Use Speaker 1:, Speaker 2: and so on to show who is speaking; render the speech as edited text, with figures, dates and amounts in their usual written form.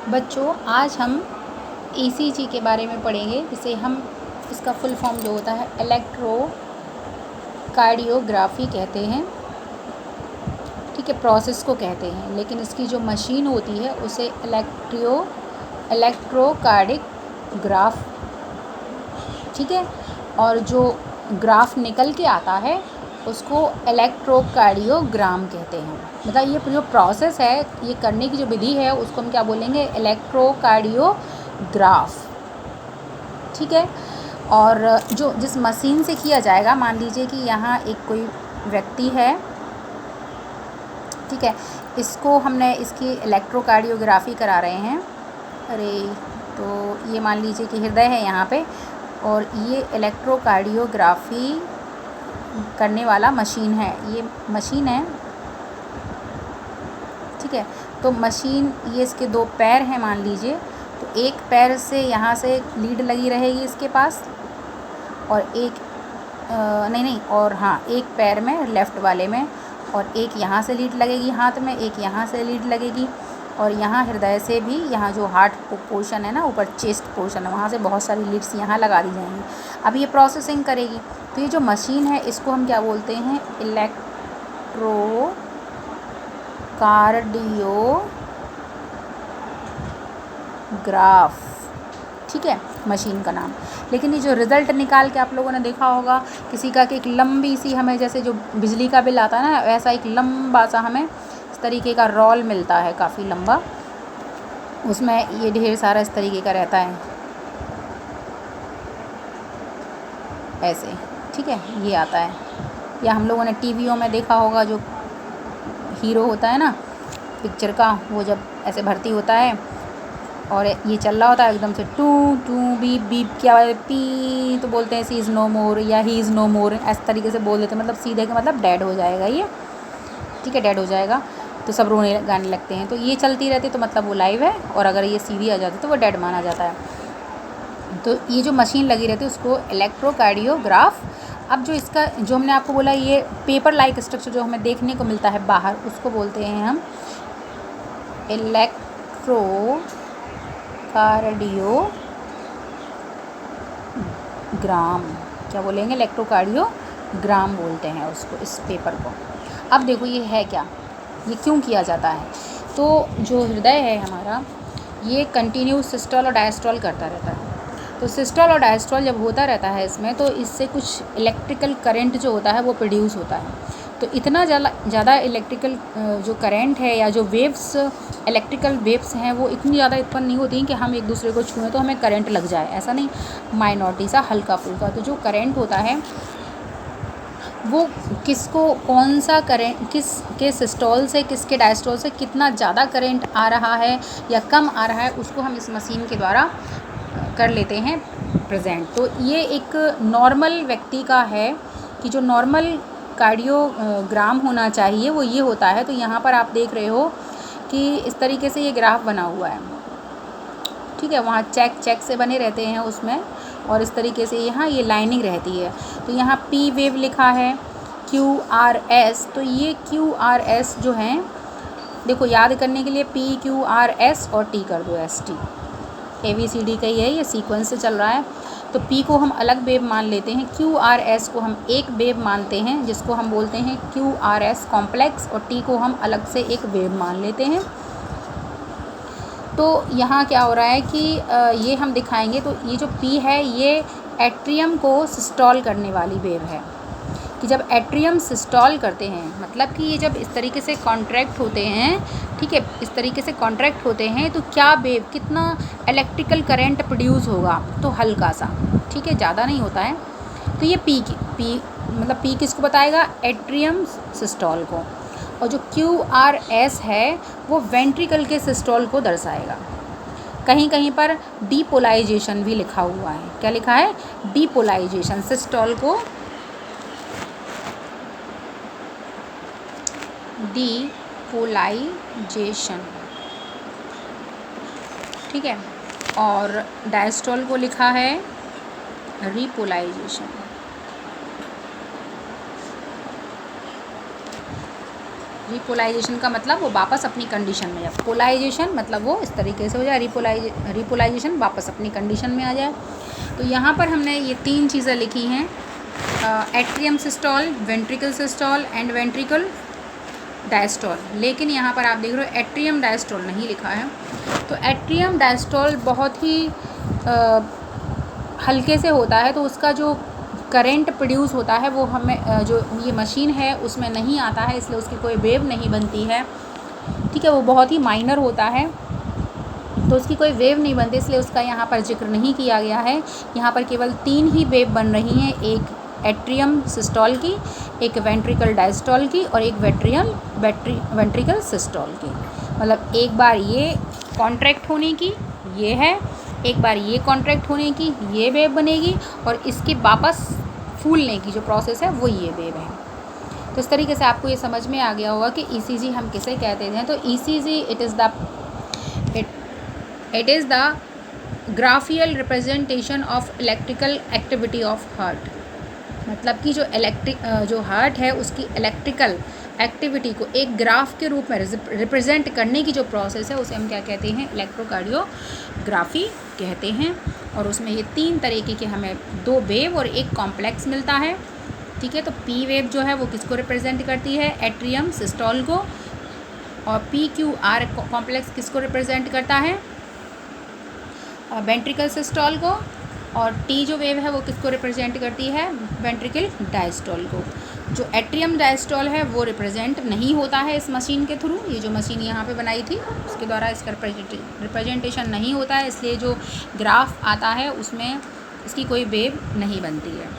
Speaker 1: बच्चों, आज हम ईसीजी के बारे में पढ़ेंगे, जिसे हम इसका फुल फॉर्म जो होता है इलेक्ट्रोकार्डियोग्राफी कहते हैं। ठीक है, प्रोसेस को कहते हैं, लेकिन इसकी जो मशीन होती है उसे इलेक्ट्रोकार्डिक ग्राफ, ठीक है, और जो ग्राफ निकल के आता है उसको इलेक्ट्रोकार्डियोग्राम कहते हैं। मतलब ये जो प्रोसेस है, ये करने की जो विधि है उसको हम क्या बोलेंगे, इलेक्ट्रोकार्डियोग्राफ। ठीक है, और जो जिस मशीन से किया जाएगा, मान लीजिए कि यहाँ एक कोई व्यक्ति है, ठीक है, इसको हमने इसकी इलेक्ट्रोकार्डियोग्राफी करा रहे हैं। अरे, तो ये मान लीजिए कि हृदय है यहाँ पे, और ये इलेक्ट्रोकार्डियोग्राफी करने वाला मशीन है, ये मशीन है। ठीक है, तो मशीन, ये इसके दो पैर हैं मान लीजिए, तो एक पैर से यहाँ से लीड लगी रहेगी इसके पास, और एक और हाँ, एक पैर में लेफ़्ट वाले में, और एक यहाँ से लीड लगेगी हाथ में, एक यहाँ से लीड लगेगी, और यहाँ हृदय से भी, यहाँ जो हार्ट पोर्शन है ना, ऊपर चेस्ट पोर्शन है, वहाँ से बहुत सारी लीड्स यहाँ लगा दी जाएंगी। अब ये प्रोसेसिंग करेगी, तो ये जो मशीन है इसको हम क्या बोलते हैं, इलेक्ट्रोकार्डियोग्राफ। ठीक है, मशीन का नाम। लेकिन ये जो रिज़ल्ट निकाल के आप लोगों ने देखा होगा किसी का, कि एक लंबी सी, हमें जैसे जो बिजली का बिल आता है ना, वैसा एक लंबा सा हमें इस तरीके का रोल मिलता है, काफ़ी लंबा, उसमें ये ढेर सारा इस तरीके का रहता है, ऐसे। ठीक है, ये आता है, या हम लोगों ने टीवियों में देखा होगा, जो हीरो होता है ना पिक्चर का, वो जब ऐसे भर्ती होता है और ये चल रहा होता है, एकदम से टू टू बीप बीप की आवाज़, पी, तो बोलते हैं सी इज़ नो मोर या ही इज़ नो मोर, इस तरीके से बोल देते हैं, मतलब सीधे का मतलब डेड हो जाएगा ये। ठीक है, डेड हो जाएगा, तो सब रोने गाने लगते हैं। तो ये चलती रहती है तो मतलब वो लाइव है, और अगर ये सीधी आ जाती तो वो डेड माना जाता है। तो ये जो मशीन लगी रहती है उसको इलेक्ट्रोकार्डियोग्राफ। अब जो इसका, जो हमने आपको बोला, ये पेपर लाइक स्ट्रक्चर जो हमें देखने को मिलता है बाहर, उसको बोलते हैं हम इलेक्ट्रोकार्डियोग्राम। क्या बोलेंगे, इलेक्ट्रोकार्डियोग्राम बोलते हैं उसको, इस पेपर को। अब देखो ये है क्या, ये क्यों किया जाता है। तो जो हृदय है हमारा, ये कंटिन्यूस सिस्टोल और डायस्टोल करता रहता है। तो सिस्टोल और डायस्टोल जब होता रहता है इसमें, तो इससे कुछ इलेक्ट्रिकल करंट जो होता है वो प्रोड्यूस होता है। तो इतना ज़्यादा इलेक्ट्रिकल जो करंट है, या जो वेव्स, इलेक्ट्रिकल वेव्स हैं, वो इतनी ज़्यादा उत्पन्न नहीं होती हैं कि हम एक दूसरे को छुएं तो हमें करंट लग जाए, ऐसा नहीं, माइनॉरिटी सा, हल्का फुल्का। तो जो करंट होता है वो किसको, कौन सा करंट, किसके सिस्टोल से किसके डायस्टोल से कितना ज़्यादा करंट आ रहा है या कम आ रहा है, उसको हम इस मशीन के द्वारा कर लेते हैं प्रेजेंट। तो ये एक नॉर्मल व्यक्ति का है कि जो नॉर्मल कार्डियोग्राम होना चाहिए वो ये होता है। तो यहाँ पर आप देख रहे हो कि इस तरीके से ये ग्राफ बना हुआ है। ठीक है, वहाँ चेक से बने रहते हैं उसमें, और इस तरीके से यहाँ ये लाइनिंग रहती है। तो यहाँ पी वेव लिखा है, QRS, तो ये QRS जो हैं, देखो याद करने के लिए PQRS और T कर दो, ST, ABCD का ही है, ये सीक्वेंस से चल रहा है। तो P को हम अलग वेव मान लेते हैं, QRS को हम एक वेव मानते हैं, जिसको हम बोलते हैं QRS कॉम्प्लेक्स, और T को हम अलग से एक वेव मान लेते हैं। तो यहाँ क्या हो रहा है कि ये हम दिखाएंगे, तो ये जो P है ये एट्रियम को सिस्टोल करने वाली वेव है, कि जब एट्रियम सिस्टोल करते हैं, मतलब कि ये जब इस तरीके से कॉन्ट्रैक्ट होते हैं, ठीक है, इस तरीके से कॉन्ट्रैक्ट होते हैं, तो क्या वेव, कितना इलेक्ट्रिकल करंट प्रोड्यूस होगा, तो हल्का सा, ठीक है, ज़्यादा नहीं होता है। तो ये P मतलब P किसको बताएगा, एट्रियम सिस्टोल को, और जो QRS है वो वेंट्रिकल के सिस्टोल को दर्शाएगा। कहीं कहीं पर डीपोलाइजेशन भी लिखा हुआ है, क्या लिखा है, डीपोलाइजेशन, सिस्टोल को डीपोलाइजेशन, ठीक है, और डायस्टोल को लिखा है रीपोलाइजेशन। रिपोलाइजेशन का मतलब वो वापस अपनी कंडीशन में जाए। पोलाइजेशन मतलब वो इस तरीके से हो जाए, रिपोलाइजेशन वापस अपनी कंडीशन में आ जाए। तो यहाँ पर हमने ये 3 चीज़ें लिखी हैं, atrium systole, ventricle systole and ventricle diastole. लेकिन यहाँ पर आप देख रहे हो एट्रियम डायस्टोल नहीं लिखा है। तो एट्रियम डायस्टोल बहुत ही हल्के से होता है, तो उसका जो करंट प्रोड्यूस होता है वो हमें जो ये मशीन है उसमें नहीं आता है, इसलिए उसकी कोई वेव नहीं बनती है। ठीक है, वो बहुत ही माइनर होता है, तो उसकी कोई वेव नहीं बनती, इसलिए उसका यहाँ पर जिक्र नहीं किया गया है। यहाँ पर केवल 3 ही वेव बन रही हैं, एक एट्रियम सिस्टोल की, एक वेंट्रिकल डायस्टोल की और एक वेंट्रिकल सिस्टोल की। मतलब एक बार ये कॉन्ट्रैक्ट होने की ये है, एक बार ये कॉन्ट्रैक्ट होने की ये वेव बनेगी, और इसके वापस फूलने की जो प्रोसेस है वो ये वेव है। तो इस तरीके से आपको ये समझ में आ गया होगा कि ईसीजी हम किसे कहते हैं। तो ECG it is the graphical representation of electrical activity of heart. मतलब कि जो हार्ट है उसकी इलेक्ट्रिकल एक्टिविटी को एक ग्राफ के रूप में रिप्रेजेंट करने की जो प्रोसेस है उसे हम क्या कहते हैं, इलेक्ट्रोकार्डियोग्राफी कहते हैं। और उसमें ये 3 तरीके के हमें 2 वेव और एक कॉम्प्लेक्स मिलता है। ठीक है, तो पी वेव जो है वो किसको रिप्रेजेंट करती है, एट्रियम सिस्टोल को, और पी क्यू आर कॉम्प्लेक्स किसको रिप्रेजेंट करता है, वेंट्रिकल सिस्टोल को, और टी जो वेव है वो किसको रिप्रेजेंट करती है, वेंट्रिकल डायस्टोल को। जो एट्रियम डायस्टोल है वो रिप्रेजेंट नहीं होता है इस मशीन के थ्रू, ये जो मशीन यहाँ पे बनाई थी उसके द्वारा इसका रिप्रेजेंटेशन नहीं होता है, इसलिए जो ग्राफ आता है उसमें इसकी कोई वेव नहीं बनती है।